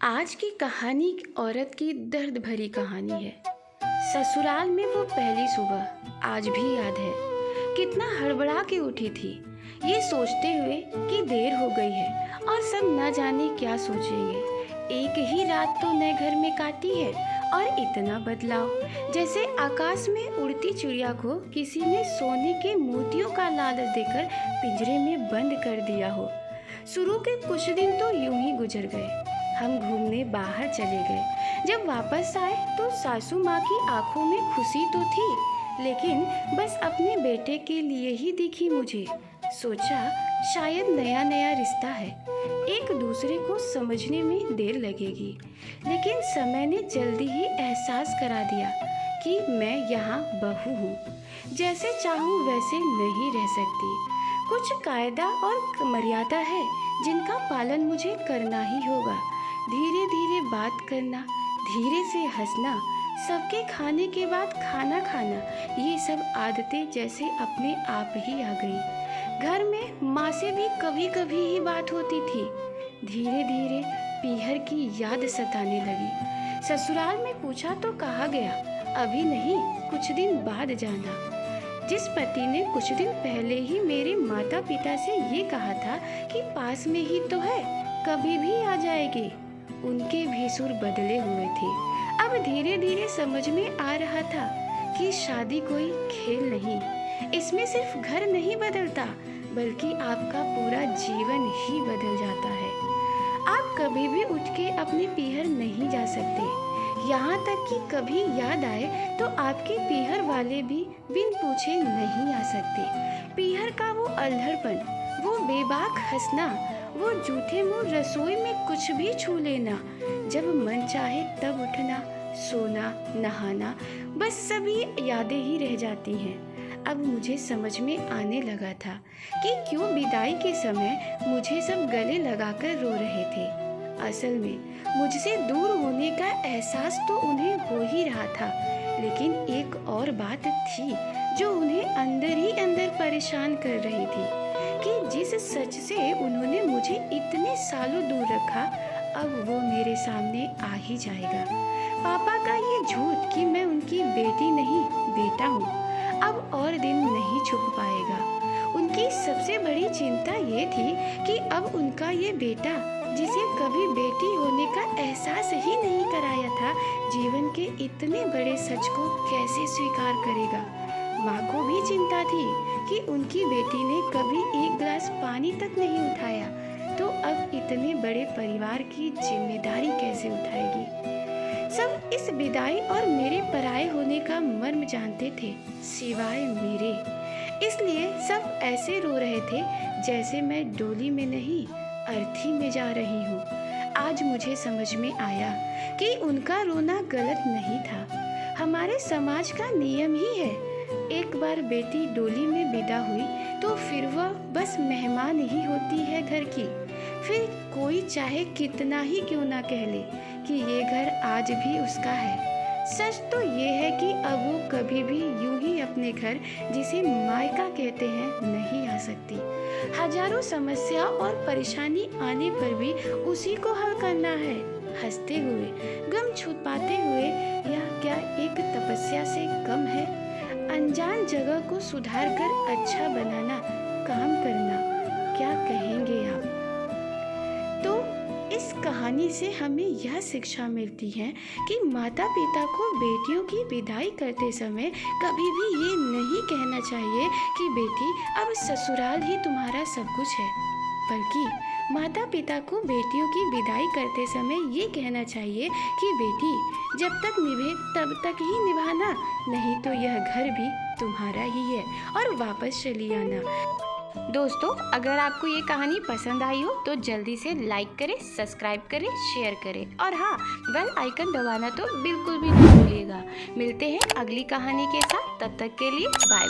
आज की कहानी औरत की दर्द भरी कहानी है। ससुराल में वो पहली सुबह आज भी याद है। कितना हड़बड़ा के उठी थी, ये सोचते हुए कि देर हो गई है और सब न जाने क्या सोचेंगे। एक ही रात तो नए घर में काटी है और इतना बदलाव, जैसे आकाश में उड़ती चिड़िया को किसी ने सोने के मोतियों का लालच देकर पिंजरे में बंद कर दिया हो। शुरू के कुछ दिन तो यूं ही गुजर गए। हम घूमने बाहर चले गए। जब वापस आए तो सासू माँ की आंखों में खुशी तो थी, लेकिन बस अपने बेटे के लिए ही दिखी मुझे। सोचा शायद नया नया रिश्ता है, एक दूसरे को समझने में देर लगेगी, लेकिन समय ने जल्दी ही एहसास करा दिया कि मैं यहाँ बहू हूँ। जैसे चाहूँ वैसे नहीं रह सकती। कुछ कायदा और मर्यादा है जिनका पालन मुझे करना ही होगा। धीरे धीरे बात करना, धीरे से हंसना, सबके खाने के बाद खाना खाना, ये सब आदतें जैसे अपने आप ही आ गई। घर में माँ से भी कभी कभी ही बात होती थी। धीरे धीरे पीहर की याद सताने लगी। ससुराल में पूछा तो कहा गया अभी नहीं, कुछ दिन बाद जाना। जिस पति ने कुछ दिन पहले ही मेरे माता पिता से ये कहा था कि पास में ही तो है, कभी भी आ जाएगी, उनके भी सुर बदले हुए थे। अब धीरे धीरे समझ में आ रहा था कि शादी कोई खेल नहीं, इसमें सिर्फ घर नहीं बदलता बल्कि आपका पूरा जीवन ही बदल जाता है। आप कभी भी उठ के अपने पीहर नहीं जा सकते, यहाँ तक कि कभी याद आए तो आपके पीहर वाले भी बिन पूछे नहीं आ सकते। पीहर का वो अल्हड़पन, वो बेबाक हंसना, वो जूठे मुंह रसोई में कुछ भी छू लेना, जब मन चाहे तब उठना, सोना, नहाना, बस सभी यादें ही रह जाती हैं। अब मुझे समझ में आने लगा था कि क्यों विदाई के समय मुझे सब गले लगाकर रो रहे थे। असल में मुझसे दूर होने का एहसास तो उन्हें हो ही रहा था, लेकिन एक और बात थी जो उन्हें अंदर ही अंदर परेशान कर रही थी कि जिस सच से उन्होंने मुझे इतने सालों दूर रखा, अब वो मेरे सामने आ ही जाएगा। पापा का ये झूठ कि मैं उनकी बेटी नहीं बेटा हूँ, अब और दिन नहीं छुप पाएगा। उनकी सबसे बड़ी चिंता ये थी कि अब उनका ये बेटा, जिसे कभी बेटी होने का एहसास ही नहीं कराया था, जीवन के इतने बड़े सच को कैसे स्वीकार करेगा। माँ को भी चिंता थी कि उनकी बेटी ने कभी एक गिलास पानी तक नहीं उठाया, तो अब इतने बड़े परिवार की जिम्मेदारी कैसे उठाएगी। सब इस विदाई और मेरे पराये होने का मर्म जानते थे, सिवाय मेरे। इसलिए सब ऐसे रो रहे थे जैसे मैं डोली में नहीं, अर्थी में जा रही हूँ। आज मुझे समझ में आया कि उनका रोना गलत नहीं था। हमारे समाज का नियम ही है, एक बार बेटी डोली में विदा हुई तो फिर वह बस मेहमान ही होती है घर की। फिर कोई चाहे कितना ही क्यों ना कह ले कि ये घर आज भी उसका है, सच तो ये है कि अब वो कभी भी यूं ही अपने घर, जिसे मायका कहते हैं, नहीं आ सकती। हजारों समस्या और परेशानी आने पर भी उसी को हल करना है, हंसते हुए, गम छुपाते हुए। यह क्या एक तपस्या से कम है? अनजान जगह को सुधार कर अच्छा बनाना, काम करना, क्या कहेंगे आप? तो इस कहानी से हमें यह शिक्षा मिलती है कि माता पिता को बेटियों की विदाई करते समय कभी भी ये नहीं कहना चाहिए कि बेटी अब ससुराल ही तुम्हारा सब कुछ है, बल्कि माता पिता को बेटियों की विदाई करते समय ये कहना चाहिए कि बेटी जब तक निभे तब तक ही निभाना, नहीं तो यह घर भी तुम्हारा ही है और वापस चली आना। दोस्तों, अगर आपको ये कहानी पसंद आई हो तो जल्दी से लाइक करें, सब्सक्राइब करें, शेयर करें और हाँ, बेल आइकन दबाना तो बिल्कुल भी ना भूलिएगा। मिलते हैं अगली कहानी के साथ, तब तक के लिए बाय बाय।